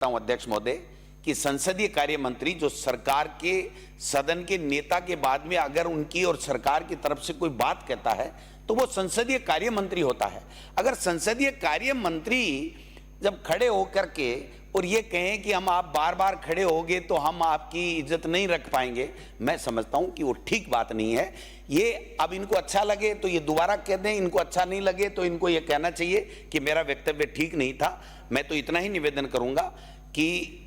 हूं अध्यक्ष महोदय कि संसदीय कार्य मंत्री जो सरकार के सदन के नेता के बाद में अगर उनकी और सरकार की तरफ से कोई बात कहता है तो वो संसदीय कार्य मंत्री होता है। अगर संसदीय कार्य मंत्री जब खड़े होकर के और ये कहें कि हम आप बार बार खड़े होगे तो हम आपकी इज्जत नहीं रख पाएंगे, मैं समझता हूं कि वो ठीक बात नहीं है। ये अब इनको अच्छा लगे तो ये दोबारा कह दें, इनको अच्छा नहीं लगे तो इनको ये कहना चाहिए कि मेरा वक्तव्य ठीक नहीं था। मैं तो इतना ही निवेदन करूंगा कि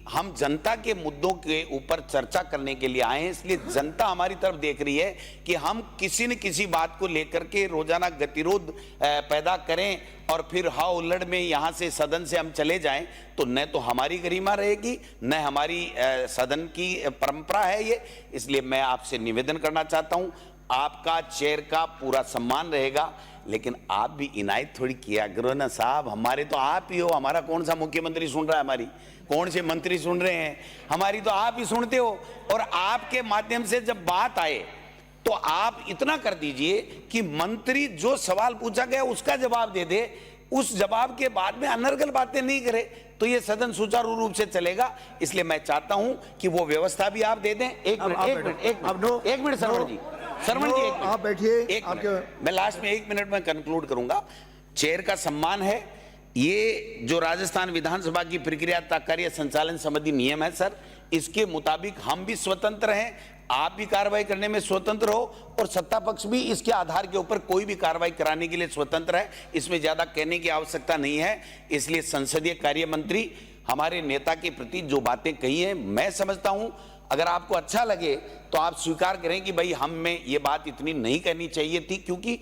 हम जनता के मुद्दों के ऊपर चर्चा करने के लिए आए हैं, इसलिए जनता हमारी तरफ देख रही है कि हम किसी न किसी बात को लेकर के रोजाना गतिरोध पैदा करें और फिर हाव उल्लड़ में यहाँ से सदन से हम चले जाएं तो न तो हमारी गरिमा रहेगी न हमारी सदन की परंपरा है ये। इसलिए मैं आपसे निवेदन करना चाहता हूँ, आपका चेयर का पूरा सम्मान रहेगा, लेकिन आप भी इनायत थोड़ी किया करो ना साहब। हमारे तो आप ही हो, हमारा कौन सा मुख्यमंत्री सुन रहा है, हमारी कौन से मंत्री सुन रहे हैं, हमारी तो आप ही सुनते हो। और आपके माध्यम से जब बात आए तो आप इतना कर दीजिए कि मंत्री जो सवाल पूछा गया उसका जवाब दे दे, उस जवाब के बाद में अनर्गल बातें नहीं करे तो ये सदन सुचारू रूप से चलेगा। इसलिए मैं चाहता हूं कि वो व्यवस्था भी आप दे दें। एक मिनट सरवण जी, आप बैठिए। मैं लास्ट में 1 मिनट में कंक्लूड करूंगा। चेयर का सम्मान है, ये जो राजस्थान विधानसभा की प्रक्रिया कार्य संचालन संबंधी नियम है सर, इसके मुताबिक हम भी स्वतंत्र हैं, आप भी कार्रवाई करने में स्वतंत्र हो और सत्ता पक्ष भी इसके आधार के ऊपर कोई भी कार्रवाई कराने के लिए स्वतंत्र है। इसमें ज्यादा कहने की आवश्यकता नहीं है। इसलिए संसदीय कार्य मंत्री हमारे नेता के प्रति जो बातें कही है, मैं समझता हूं अगर आपको अच्छा लगे तो आप स्वीकार करें कि भाई हम में ये बात इतनी नहीं कहनी चाहिए थी, क्योंकि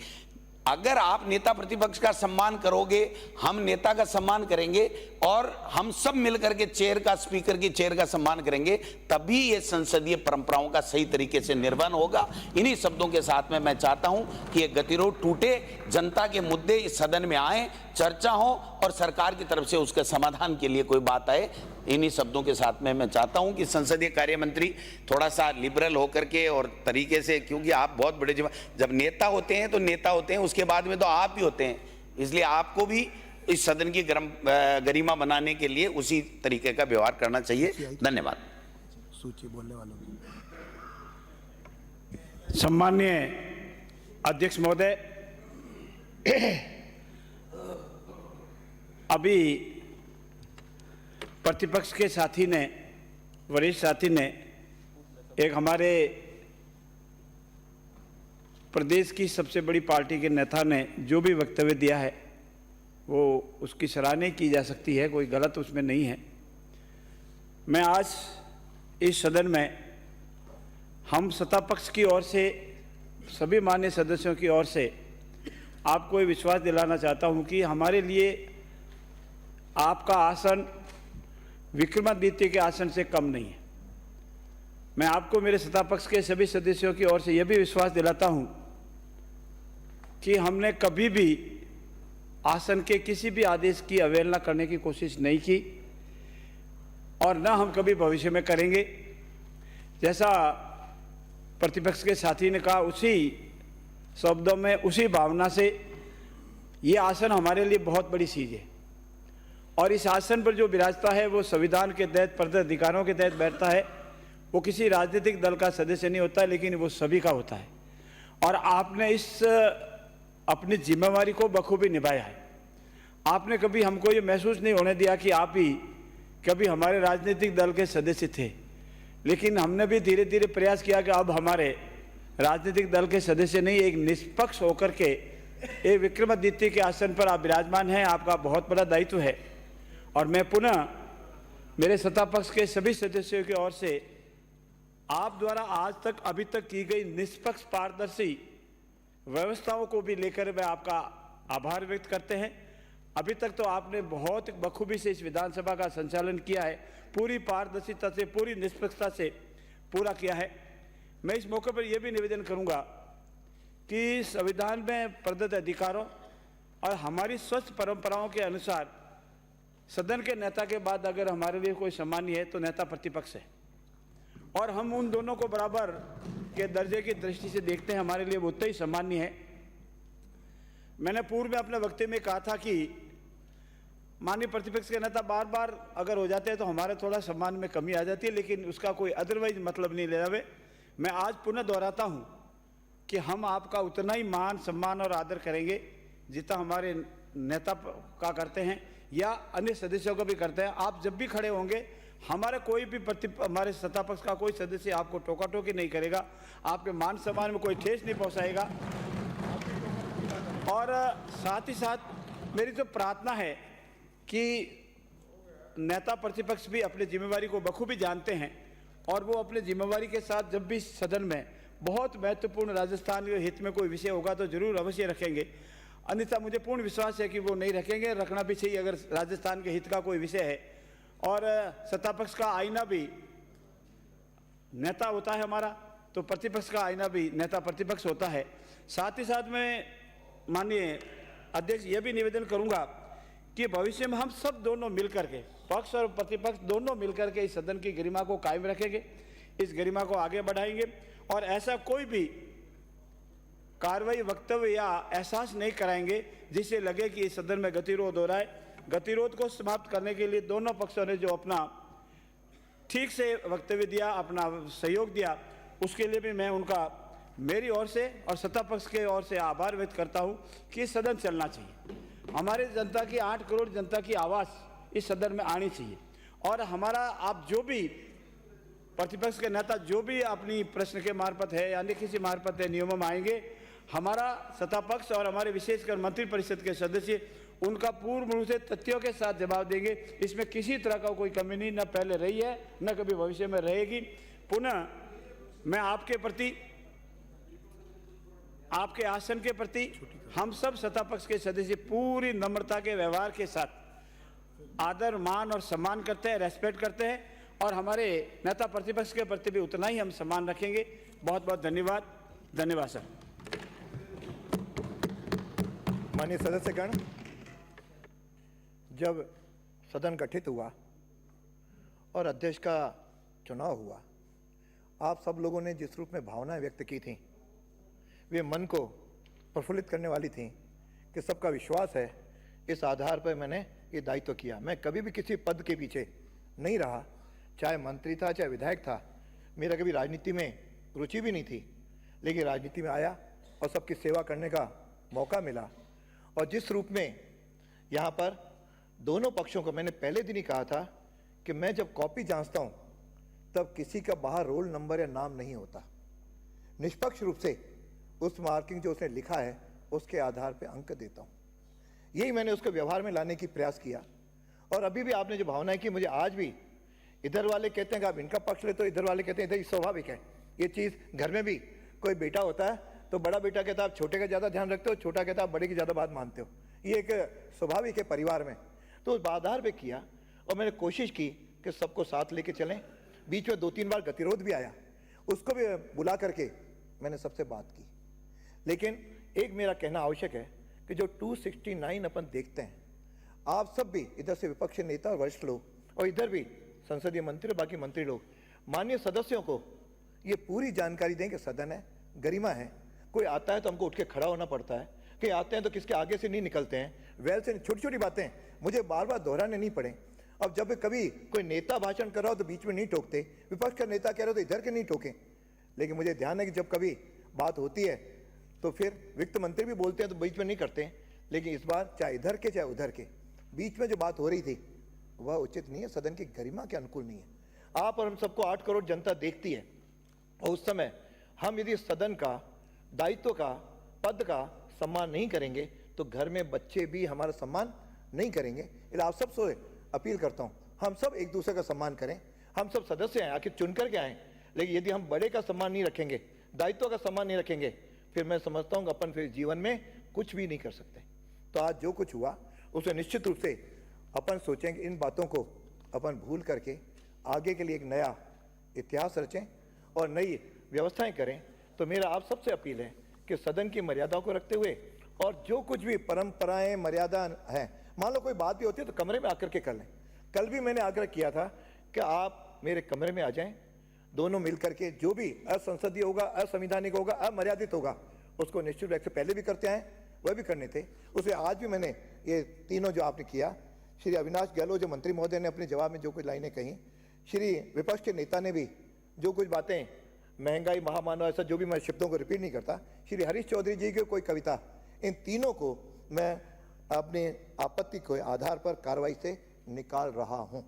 अगर आप नेता प्रतिपक्ष का सम्मान करोगे, हम नेता का सम्मान करेंगे और हम सब मिलकर के चेयर का, स्पीकर की चेयर का सम्मान करेंगे, तभी ये संसदीय परंपराओं का सही तरीके से निर्वहन होगा। इन्हीं शब्दों के साथ में मैं चाहता हूं कि ये गतिरोध टूटे, जनता के मुद्दे इस सदन में आए, चर्चा हो और सरकार की तरफ से उसके समाधान के लिए कोई बात आए। इन्हीं शब्दों के साथ में मैं चाहता हूं कि संसदीय कार्य मंत्री थोड़ा सा लिबरल होकर के और तरीके से, क्योंकि आप बहुत बड़े जब नेता होते हैं तो नेता होते हैं, उसके बाद में तो आप ही होते हैं, इसलिए आपको भी इस सदन की गरिमा बनाने के लिए उसी तरीके का व्यवहार करना चाहिए। धन्यवाद। सूची बोलने वालों की। सम्माननीय अध्यक्ष महोदय, अभी प्रतिपक्ष के साथी ने, वरिष्ठ साथी ने, एक हमारे प्रदेश की सबसे बड़ी पार्टी के नेता ने जो भी वक्तव्य दिया है वो उसकी सराहना की जा सकती है, कोई गलत उसमें नहीं है। मैं आज इस सदन में हम सत्ता पक्ष की ओर से, सभी माननीय सदस्यों की ओर से आपको ये विश्वास दिलाना चाहता हूं कि हमारे लिए आपका आसन विक्रमादित्य के आसन से कम नहीं है। मैं आपको मेरे सत्ता पक्ष के सभी सदस्यों की ओर से यह भी विश्वास दिलाता हूं कि हमने कभी भी आसन के किसी भी आदेश की अवहेलना करने की कोशिश नहीं की और न हम कभी भविष्य में करेंगे। जैसा प्रतिपक्ष के साथी ने कहा, उसी शब्दों में, उसी भावना से ये आसन हमारे लिए बहुत बड़ी चीज़ है और इस आसन पर जो विराजता है वो संविधान के तहत प्रदत्त अधिकारों के तहत बैठता है। वो किसी राजनीतिक दल का सदस्य नहीं होता, लेकिन वो सभी का होता है और आपने इस अपनी जिम्मेवारी को बखूबी निभाया है। आपने कभी हमको ये महसूस नहीं होने दिया कि आप ही कभी हमारे राजनीतिक दल के सदस्य थे, लेकिन हमने भी धीरे धीरे प्रयास किया कि अब हमारे राजनीतिक दल के सदस्य नहीं, एक निष्पक्ष होकर के ये विक्रमादित्य के आसन पर आप विराजमान हैं। आपका बहुत बड़ा दायित्व है और मैं पुनः मेरे सत्ता पक्ष के सभी सदस्यों की ओर से आप द्वारा आज तक, अभी तक की गई निष्पक्ष पारदर्शी व्यवस्थाओं को भी लेकर मैं आपका आभार व्यक्त करते हैं। अभी तक तो आपने बहुत बखूबी से इस विधानसभा का संचालन किया है, पूरी पारदर्शिता से, पूरी निष्पक्षता से पूरा किया है। मैं इस मौके पर यह भी निवेदन करूंगा कि संविधान में प्रदत्त अधिकारों और हमारी स्वस्थ परंपराओं के अनुसार सदन के नेता के बाद अगर हमारे लिए कोई सम्मानीय है तो नेता प्रतिपक्ष है और हम उन दोनों को बराबर के दर्जे की दृष्टि से देखते हैं, हमारे लिए वो उतना ही सम्मानीय है। मैंने पूर्व में अपने वक्तव्य में कहा था कि माननीय प्रतिपक्ष के नेता बार बार अगर हो जाते हैं तो हमारे थोड़ा सम्मान में कमी आ जाती है, लेकिन उसका कोई अदरवाइज मतलब नहीं ले रहे। मैं आज पुनः दोहराता हूँ कि हम आपका उतना ही मान सम्मान और आदर करेंगे जितना हमारे नेता का करते हैं या अन्य सदस्यों को भी करते हैं। आप जब भी खड़े होंगे हमारे कोई भी हमारे सत्ता पक्ष का कोई सदस्य आपको टोका टोकी नहीं करेगा, आपके मान सम्मान में कोई ठेस नहीं पहुंचाएगा। और साथ ही साथ मेरी तो प्रार्थना है कि नेता प्रतिपक्ष भी अपनी जिम्मेवारी को बखूबी जानते हैं और वो अपनी जिम्मेवारी के साथ जब भी सदन में बहुत महत्वपूर्ण राजस्थान के हित में कोई विषय होगा तो जरूर अवश्य रखेंगे, अन्यथा मुझे पूर्ण विश्वास है कि वो नहीं रखेंगे। रखना भी चाहिए अगर राजस्थान के हित का कोई विषय है। और सत्ता पक्ष का आईना भी नेता होता है हमारा, तो प्रतिपक्ष का आईना भी नेता प्रतिपक्ष होता है। साथ ही साथ मैं माननीय अध्यक्ष ये भी निवेदन करूंगा कि भविष्य में हम सब दोनों मिलकर के, पक्ष और प्रतिपक्ष दोनों मिलकर के इस सदन की गरिमा को कायम रखेंगे, इस गरिमा को आगे बढ़ाएंगे और ऐसा कोई भी कार्रवाई, वक्तव्य या एहसास नहीं कराएंगे जिससे लगे कि इस सदन में गतिरोध हो रहा है। गतिरोध को समाप्त करने के लिए दोनों पक्षों ने जो अपना ठीक से वक्तव्य दिया, अपना सहयोग दिया, उसके लिए भी मैं उनका मेरी ओर से और सत्ता पक्ष के ओर से आभार व्यक्त करता हूं कि सदन चलना चाहिए। हमारे जनता की 8 करोड़ जनता की आवाज़ इस सदन में आनी चाहिए और हमारा आप जो भी प्रतिपक्ष के नेता जो भी अपनी प्रश्न के मार्फत है या किसी मार्फत है नियमों में आएंगे, हमारा सत्ता पक्ष और हमारे विशेषकर मंत्रिपरिषद के सदस्य उनका पूर्ण रूप से तथ्यों के साथ जवाब देंगे। इसमें किसी तरह का कोई कमी नहीं, न पहले रही है न कभी भविष्य में रहेगी। पुनः मैं आपके प्रति, आपके आसन के प्रति हम सब सत्ता पक्ष के सदस्य पूरी नम्रता के व्यवहार के साथ आदर, मान और सम्मान करते हैं, रेस्पेक्ट करते हैं और हमारे नेता प्रतिपक्ष के प्रति भी उतना ही हम सम्मान रखेंगे। बहुत बहुत धन्यवाद। धन्यवाद सर। माननीय सदस्यगण, जब सदन गठित हुआ और अध्यक्ष का चुनाव हुआ, आप सब लोगों ने जिस रूप में भावनाएं व्यक्त की थीं, वे मन को प्रफुल्लित करने वाली थीं कि सबका विश्वास है, इस आधार पर मैंने ये दायित्व किया। मैं कभी भी किसी पद के पीछे नहीं रहा, चाहे मंत्री था चाहे विधायक था। मेरा कभी राजनीति में रुचि भी नहीं थी, लेकिन राजनीति में आया और सबकी सेवा करने का मौका मिला। और जिस रूप में यहाँ पर दोनों पक्षों को, मैंने पहले दिन ही कहा था कि मैं जब कॉपी जांचता हूँ तब किसी का बाहर रोल नंबर या नाम नहीं होता, निष्पक्ष रूप से उस मार्किंग जो उसने लिखा है उसके आधार पर अंक देता हूँ। यही मैंने उसको व्यवहार में लाने की प्रयास किया। और अभी भी आपने जो भावनाएं की, मुझे आज भी इधर वाले कहते हैं कि आप इनका पक्ष ले, तो इधर वाले कहते हैं इधर, स्वाभाविक है ये चीज़। घर में भी कोई बेटा होता है तो बड़ा बेटा कहता है आप छोटे का ज़्यादा ध्यान रखते हो, छोटा कहता है आप बड़े की ज़्यादा बात मानते हो। ये एक स्वाभाविक है परिवार में। तो उस आधार पे किया और मैंने कोशिश की कि सबको साथ लेके चलें। बीच में 2-3 बार गतिरोध भी आया, उसको भी बुला करके मैंने सबसे बात की। लेकिन एक मेरा कहना आवश्यक है कि जो 269 अपन देखते हैं, आप सब भी इधर से विपक्ष नेता और वरिष्ठ लोग और इधर भी संसदीय मंत्री और बाकी मंत्री लोग माननीय सदस्यों को ये पूरी जानकारी दें कि सदन है, गरिमा है। कोई आता है तो हमको उठ के खड़ा होना पड़ता है, कि आते हैं तो किसके आगे से नहीं निकलते हैं, वेल से छोटी छोटी बातें मुझे बार बार दोहराने नहीं पड़े। अब जब कभी कोई नेता भाषण कर रहा हो तो बीच में नहीं टोकते, विपक्ष का नेता कह रहे हो तो इधर के नहीं टोकें। लेकिन मुझे ध्यान है कि जब कभी बात होती है तो फिर वित्त मंत्री भी बोलते हैं तो बीच में नहीं करते हैं। लेकिन इस बार चाहे इधर के चाहे उधर के बीच में जो बात हो रही थी वह उचित नहीं है, सदन की गरिमा के अनुकूल नहीं है। आप और हम सबको 8 करोड़ जनता देखती है और उस समय हम यदि सदन का, दायित्व का, पद का सम्मान नहीं करेंगे तो घर में बच्चे भी हमारा सम्मान नहीं करेंगे। इसलिए आप सब से अपील करता हूँ, हम सब एक दूसरे का सम्मान करें। हम सब सदस्य हैं, आखिर चुन करके आए, लेकिन यदि हम बड़े का सम्मान नहीं रखेंगे, दायित्व का सम्मान नहीं रखेंगे, फिर मैं समझता हूँ कि अपन फिर जीवन में कुछ भी नहीं कर सकते। तो आज जो कुछ हुआ उसे निश्चित रूप से अपन सोचेंगे, इन बातों को अपन भूल करके आगे के लिए एक नया इतिहास रचें और नई व्यवस्थाएं करें। तो मेरा आप सबसे अपील है कि सदन की मर्यादाओं को रखते हुए और जो कुछ भी परंपराएं, मर्यादा हैं, मान लो कोई बात भी होती है तो कमरे में आकर के कर लें। कल भी मैंने आग्रह किया था कि आप मेरे कमरे में आ जाएं, दोनों मिलकर के जो भी असंसदीय होगा, असंवैधानिक होगा, अमर्यादित होगा, उसको निश्चित रूप से पहले भी करते आए, वह भी करने थे। उसे आज भी मैंने ये तीनों जो आपने किया, श्री अविनाश गहलोत जो मंत्री महोदय ने अपने जवाब में जो कुछ लाइनें कही, श्री विपक्ष के नेता ने भी जो कुछ बातें, महंगाई, महामानव, ऐसा जो भी मैं शब्दों को रिपीट नहीं करता, श्री हरीश चौधरी जी की कोई कविता, इन तीनों को मैं अपने आपत्ति के आधार पर कार्रवाई से निकाल रहा हूं।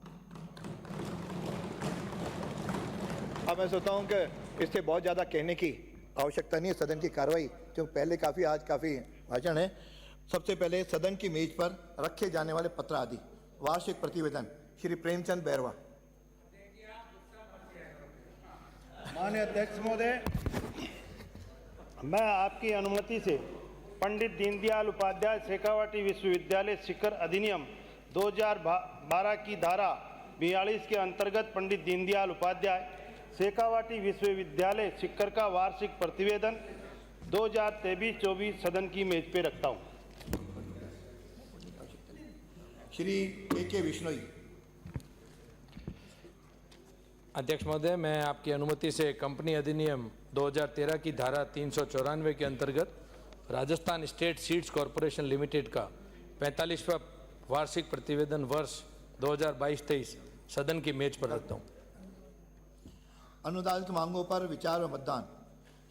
अब मैं सोचता हूं कि इससे बहुत ज़्यादा कहने की आवश्यकता नहीं है। सदन की कार्रवाई जो पहले आज काफ़ी भाषण है। सबसे पहले सदन की मेज पर रखे जाने वाले पत्र आदि, वार्षिक प्रतिवेदन, श्री प्रेमचंद बैरवा। माननीय अध्यक्ष महोदय, मैं आपकी अनुमति से पंडित दीनदयाल उपाध्याय शेखावाटी विश्वविद्यालय शिक्षक अधिनियम 2012 की धारा 42 के अंतर्गत पंडित दीनदयाल उपाध्याय शेखावाटी विश्वविद्यालय शिक्षक का वार्षिक प्रतिवेदन 2023-24 सदन की मेज पे रखता हूँ। श्री ए.के. विश्नोई। अध्यक्ष महोदय, मैं आपकी अनुमति से कंपनी अधिनियम 2013 की धारा 394 के अंतर्गत Rajasthan state seeds corporation limited का 45वां वार्षिक प्रतिवेदन वर्ष 2022-23 सदन की मेज पर रखता हूँ। अनुदानित मांगों पर विचार व मतदान,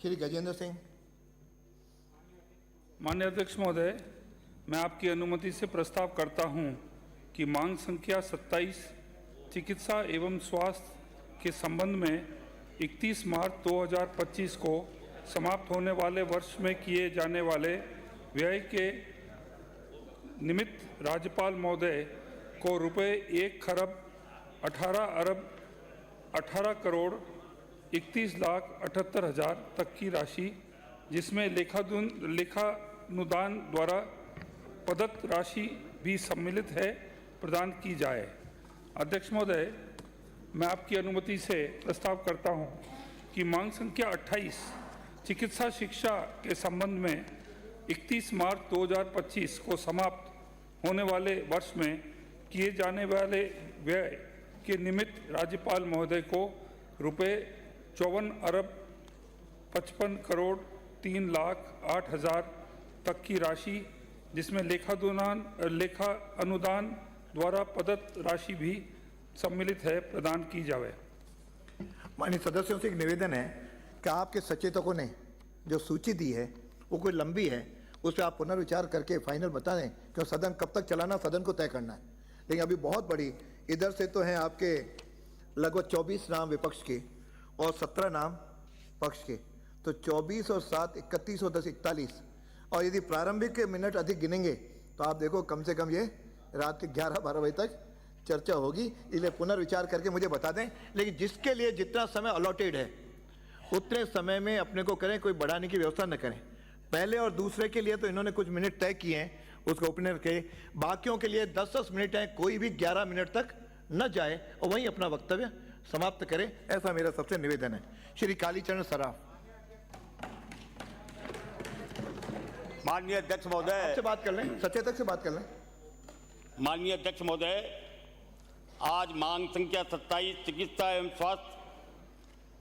श्री गजेंद्र सिंह। माननीय अध्यक्ष महोदय, मैं आपकी अनुमति से प्रस्ताव करता हूं कि मांग संख्या 27 चिकित्सा एवं स्वास्थ्य के संबंध में 31 मार्च 2025 को समाप्त होने वाले वर्ष में किए जाने वाले व्यय के निमित्त राज्यपाल महोदय को रुपये 1,18 करोड़ 31,78,000 तक की राशि, जिसमें लेखानुदान द्वारा प्रदत्त राशि भी सम्मिलित है, प्रदान की जाए। अध्यक्ष महोदय, मैं आपकी अनुमति से प्रस्ताव करता हूं कि मांग संख्या 28 चिकित्सा शिक्षा के संबंध में 31 मार्च 2025 को समाप्त होने वाले वर्ष में किए जाने वाले व्यय के निमित्त राज्यपाल महोदय को रुपये 54,55 करोड़ 3,08,000 तक की राशि, जिसमें लेखा अनुदान द्वारा प्रदत्त राशि भी सम्मिलित है, प्रदान की जाए। माननीय सदस्यों से एक निवेदन है कि आपके सचेतकों ने जो सूची दी है वो कोई लंबी है, उस पर आप पुनर्विचार करके फाइनल बता दें कि सदन कब तक चलाना, सदन को तय करना है। लेकिन अभी बहुत बड़ी, इधर से तो हैं आपके लगभग 24 नाम विपक्ष के और 17 नाम पक्ष के, तो 24 और 7 31 और 10 41, और यदि प्रारंभिक के मिनट अधिक गिनेंगे तो आप देखो कम से कम ये रात के 11-12 बजे तक चर्चा होगी। इसलिए पुनर्विचार करके मुझे बता दें, लेकिन जिसके लिए जितना समय अलॉटेड है उतने समय में अपने को करें, कोई बढ़ाने की व्यवस्था न करें। पहले और दूसरे के लिए तो इन्होंने कुछ मिनट तय किए हैं उसको ओपनर के, बाकियों के लिए 10-10 मिनट हैं, कोई भी 11 मिनट तक न जाए और वहीं अपना वक्तव्य समाप्त करें, ऐसा मेरा सबसे निवेदन है। श्री कालीचरण सराफ। माननीय अध्यक्ष महोदय, से बात कर लें, सचेतक से बात कर लें। माननीय अध्यक्ष महोदय, आज मांग संख्या 27 चिकित्सा एवं स्वास्थ्य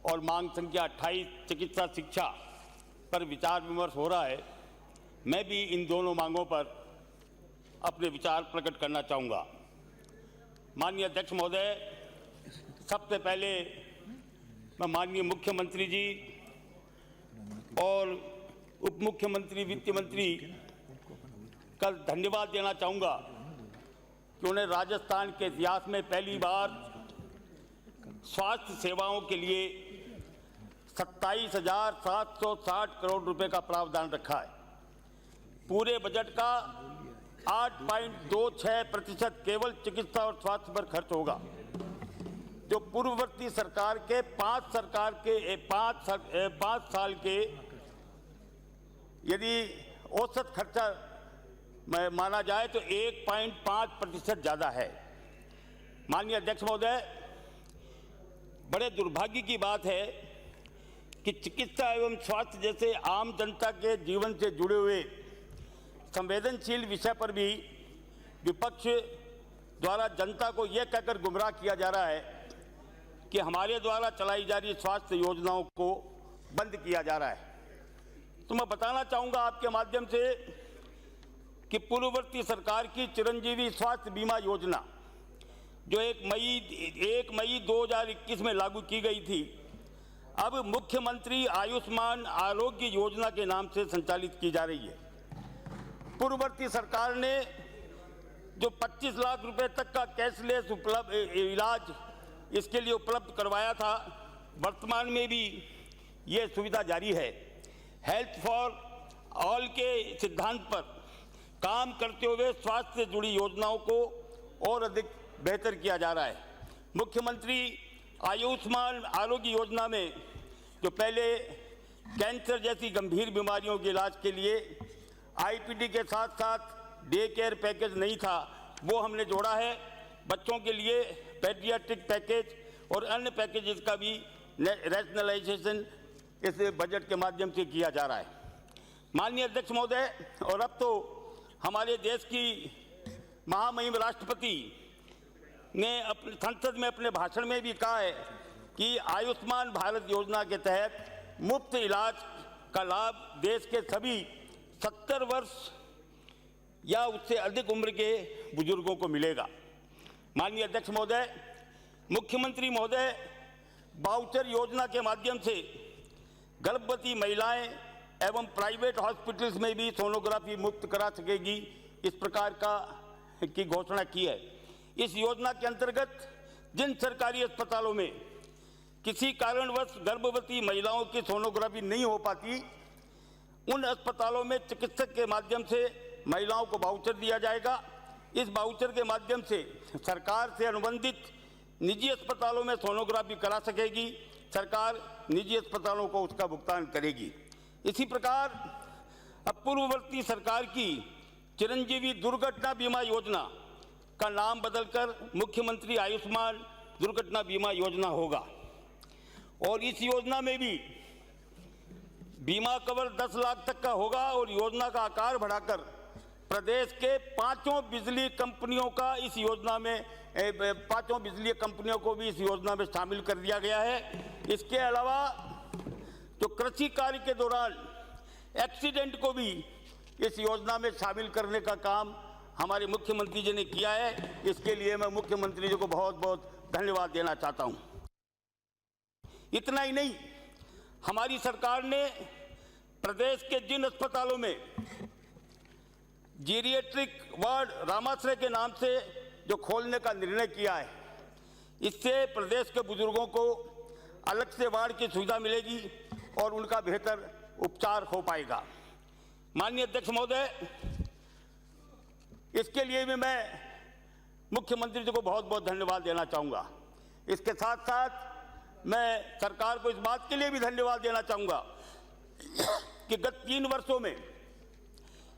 और मांग संख्या 28 चिकित्सा शिक्षा पर विचार विमर्श हो रहा है। मैं भी इन दोनों मांगों पर अपने विचार प्रकट करना चाहूँगा। माननीय अध्यक्ष महोदय, सबसे पहले मैं माननीय मुख्यमंत्री जी और उप मुख्यमंत्री, वित्त मंत्री का धन्यवाद देना चाहूँगा कि उन्हें राजस्थान के इतिहास में पहली बार स्वास्थ्य सेवाओं के लिए 27,760 करोड़ रुपए का प्रावधान रखा है। पूरे बजट का 8.26% केवल चिकित्सा और स्वास्थ्य पर खर्च होगा, जो पूर्ववर्ती सरकार के 5 साल के यदि औसत खर्चा माना जाए तो 1.5% ज़्यादा है। माननीय अध्यक्ष महोदय, बड़े दुर्भाग्य की बात है कि चिकित्सा एवं स्वास्थ्य जैसे आम जनता के जीवन से जुड़े हुए संवेदनशील विषय पर भी विपक्ष द्वारा जनता को यह कहकर गुमराह किया जा रहा है कि हमारे द्वारा चलाई जा रही स्वास्थ्य योजनाओं को बंद किया जा रहा है। तो मैं बताना चाहूँगा आपके माध्यम से कि पूर्ववर्ती सरकार की चिरंजीवी स्वास्थ्य बीमा योजना जो 1 मई 2021 में लागू की गई थी, अब मुख्यमंत्री आयुष्मान आरोग्य योजना के नाम से संचालित की जा रही है। पूर्ववर्ती सरकार ने जो 25 लाख रुपए तक का कैशलेस इलाज इसके लिए उपलब्ध करवाया था, वर्तमान में भी ये सुविधा जारी है। हेल्थ फॉर ऑल के सिद्धांत पर काम करते हुए स्वास्थ्य से जुड़ी योजनाओं को और अधिक बेहतर किया जा रहा है। मुख्यमंत्री आयुष्मान आरोग्य योजना में जो पहले कैंसर जैसी गंभीर बीमारियों के इलाज के लिए आईपीडी के साथ साथ डे केयर पैकेज नहीं था, वो हमने जोड़ा है। बच्चों के लिए पेडियाट्रिक पैकेज और अन्य पैकेजेस का भी रैशनलाइजेशन इस बजट के माध्यम से किया जा रहा है। माननीय अध्यक्ष महोदय, और अब तो हमारे देश की महामहिम राष्ट्रपति ने अपने संसद में अपने भाषण में भी कहा है कि आयुष्मान भारत योजना के तहत मुफ्त इलाज का लाभ देश के सभी 70 वर्ष या उससे अधिक उम्र के बुजुर्गों को मिलेगा। माननीय अध्यक्ष महोदय, मुख्यमंत्री महोदय वाउचर योजना के माध्यम से गर्भवती महिलाएं एवं प्राइवेट हॉस्पिटल्स में भी सोनोग्राफी मुफ्त करा सकेगी, इस प्रकार की घोषणा की है। इस योजना के अंतर्गत जिन सरकारी अस्पतालों में किसी कारणवश गर्भवती महिलाओं की सोनोग्राफी नहीं हो पाती, उन अस्पतालों में चिकित्सक के माध्यम से महिलाओं को वाउचर दिया जाएगा। इस वाउचर के माध्यम से सरकार से अनुबंधित निजी अस्पतालों में सोनोग्राफी करा सकेगी, सरकार निजी अस्पतालों को उसका भुगतान करेगी। इसी प्रकार अब पूर्ववर्ती सरकार की चिरंजीवी दुर्घटना बीमा योजना का नाम बदलकर मुख्यमंत्री आयुष्मान दुर्घटना बीमा योजना होगा और इस योजना में भी बीमा कवर 10 लाख तक का होगा और योजना का आकार बढ़ाकर प्रदेश के 5 बिजली कंपनियों का इस योजना में 5 बिजली कंपनियों को भी इस योजना में शामिल कर दिया गया है। इसके अलावा जो कृषि कार्य के दौरान एक्सीडेंट को भी इस योजना में शामिल करने का काम हमारे मुख्यमंत्री जी ने किया है। इसके लिए मैं मुख्यमंत्री जी को बहुत बहुत धन्यवाद देना चाहता हूं। इतना ही नहीं, हमारी सरकार ने प्रदेश के जिन अस्पतालों में जीरिएट्रिक वार्ड रामाश्रय के नाम से जो खोलने का निर्णय किया है, इससे प्रदेश के बुजुर्गों को अलग से वार्ड की सुविधा मिलेगी और उनका बेहतर उपचार हो पाएगा। माननीय अध्यक्ष महोदय, इसके लिए भी मैं मुख्यमंत्री जी को बहुत बहुत धन्यवाद देना चाहूँगा। इसके साथ साथ मैं सरकार को इस बात के लिए भी धन्यवाद देना चाहूँगा कि गत 3 वर्षों में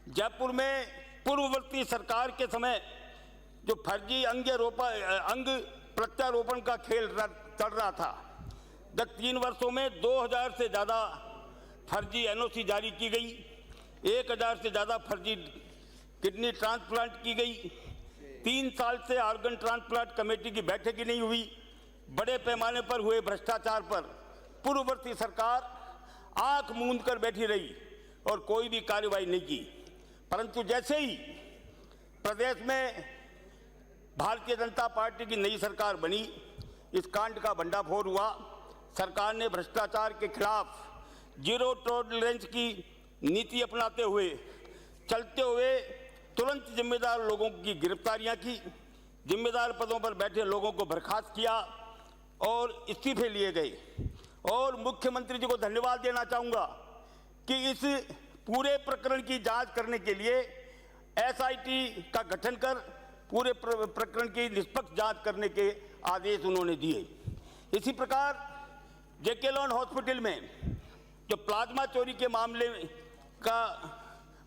जयपुर में पूर्ववर्ती सरकार के समय जो फर्जी अंग प्रत्यारोपण का खेल चल रहा था, गत 3 वर्षों में 2000 से ज़्यादा फर्जी एनओसी जारी की गई, 1000 से ज़्यादा फर्जी किडनी ट्रांसप्लांट की गई, 3 साल से ऑर्गन ट्रांसप्लांट कमेटी की बैठक ही नहीं हुई। बड़े पैमाने पर हुए भ्रष्टाचार पर पूर्ववर्ती सरकार आंख मूंद कर बैठी रही और कोई भी कार्रवाई नहीं की। परंतु जैसे ही प्रदेश में भारतीय जनता पार्टी की नई सरकार बनी, इस कांड का भंडाफोड़ हुआ। सरकार ने भ्रष्टाचार के खिलाफ जीरो टॉलरेंस की नीति अपनाते हुए चलते हुए तुरंत जिम्मेदार लोगों की गिरफ्तारियां की, जिम्मेदार पदों पर बैठे लोगों को बर्खास्त किया और इस्तीफे लिए गए। और मुख्यमंत्री जी को धन्यवाद देना चाहूँगा कि इस पूरे प्रकरण की जांच करने के लिए एसआईटी का गठन कर पूरे प्रकरण की निष्पक्ष जांच करने के आदेश उन्होंने दिए। इसी प्रकार जेके लॉन हॉस्पिटल में जो प्लाज्मा चोरी के मामले का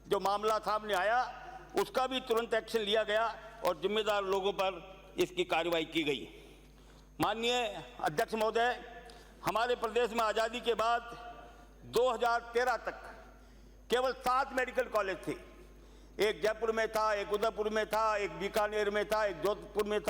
जो मामला सामने आया, उसका भी तुरंत एक्शन लिया गया और जिम्मेदार लोगों पर इसकी कार्रवाई की गई। माननीय अध्यक्ष महोदय, हमारे प्रदेश में आज़ादी के बाद 2013 तक केवल 7 मेडिकल कॉलेज थे। एक जयपुर में था, एक उदयपुर में था, एक बीकानेर में था, एक जोधपुर में था,